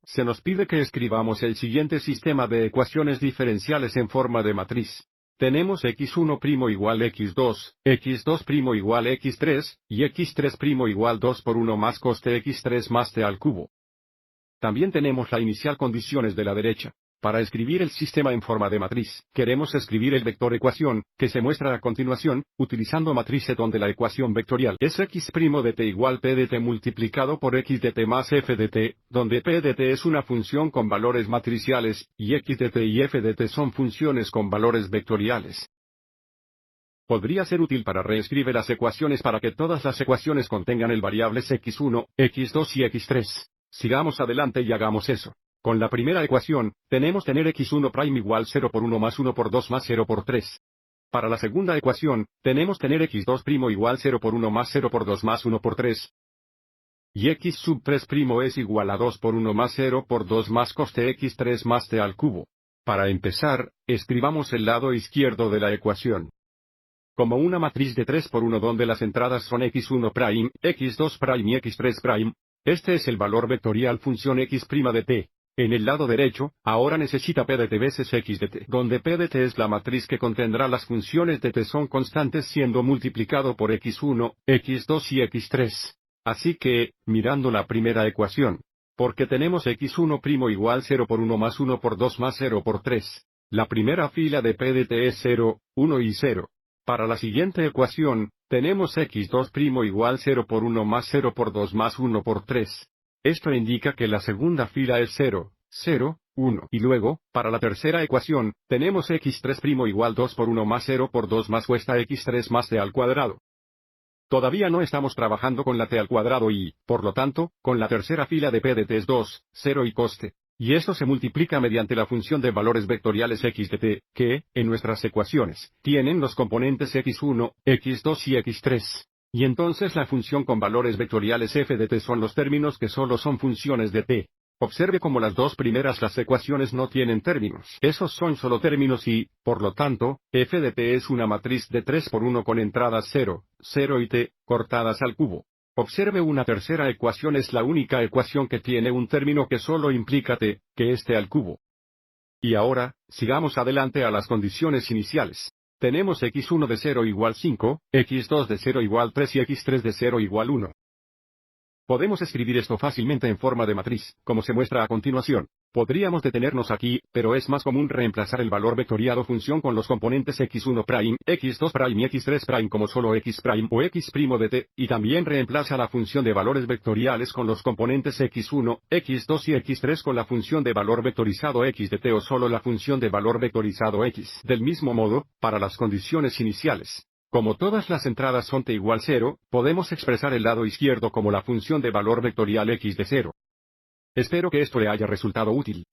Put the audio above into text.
se nos pide que escribamos el siguiente sistema de ecuaciones diferenciales en forma de matriz. Tenemos x1' igual x2, x2' igual x3, y x3' igual 2 por 1 más cos de x3 más t al cubo. También tenemos la inicial condiciones de la derecha. Para escribir el sistema en forma de matriz, queremos escribir el vector ecuación, que se muestra a continuación, utilizando matriz donde la ecuación vectorial es x' de t igual p de t multiplicado por x de t más f de t, donde p de t es una función con valores matriciales, y x de t y f de t son funciones con valores vectoriales. Podría ser útil para reescribir las ecuaciones para que todas las ecuaciones contengan el variables x1, x2 y x3. Sigamos adelante y hagamos eso. Con la primera ecuación, tenemos tener x1' igual 0 por 1 más 1 por 2 más 0 por 3. Para la segunda ecuación, tenemos tener x2' igual 0 por 1 más 0 por 2 más 1 por 3. Y x sub 3' es igual a 2 por 1 más 0 por 2 más cos de x3 más t al cubo. Para empezar, escribamos el lado izquierdo de la ecuación como una matriz de 3 por 1 donde las entradas son x1', x2' y x3'. Este es el valor vectorial función x' de t. En el lado derecho, ahora necesita p de t veces x de t, donde p de t es la matriz que contendrá las funciones de t son constantes siendo multiplicado por x1, x2 y x3. Así que, mirando la primera ecuación, porque tenemos x1' igual 0 por 1 más 1 por 2 más 0 por 3, la primera fila de p de t es 0, 1 y 0. Para la siguiente ecuación, tenemos x2' igual 0 por 1 más 0 por 2 más 1 por 3. Esto indica que la segunda fila es 0, 0, 1. Y luego, para la tercera ecuación, tenemos x3' igual 2 por 1 más 0 por 2 más cuesta x3 más t al cuadrado. Todavía no estamos trabajando con la t al cuadrado y, por lo tanto, con la tercera fila de p de t es 2, 0 y coste. Y esto se multiplica mediante la función de valores vectoriales x de t, que, en nuestras ecuaciones, tienen los componentes x1, x2 y x3. Y entonces la función con valores vectoriales f de t son los términos que solo son funciones de t. Observe cómo las dos primeras las ecuaciones no tienen términos. Esos son solo términos y, por lo tanto, f de t es una matriz de 3 por 1 con entradas 0, 0 y t, cortadas al cubo. Observe una tercera ecuación es la única ecuación que tiene un término que solo implica t, que es t al cubo. Y ahora, sigamos adelante a las condiciones iniciales. Tenemos x1 de 0 igual 5, x2 de 0 igual 3 y x3 de 0 igual 1. Podemos escribir esto fácilmente en forma de matriz, como se muestra a continuación. Podríamos detenernos aquí, pero es más común reemplazar el valor vectoriado función con los componentes x1', x2' y x3' como solo x' o x' de t, y también reemplaza la función de valores vectoriales con los componentes x1, x2 y x3 con la función de valor vectorizado x de t o solo la función de valor vectorizado x. Del mismo modo, para las condiciones iniciales, como todas las entradas son t igual 0, podemos expresar el lado izquierdo como la función de valor vectorial x de 0. Espero que esto le haya resultado útil.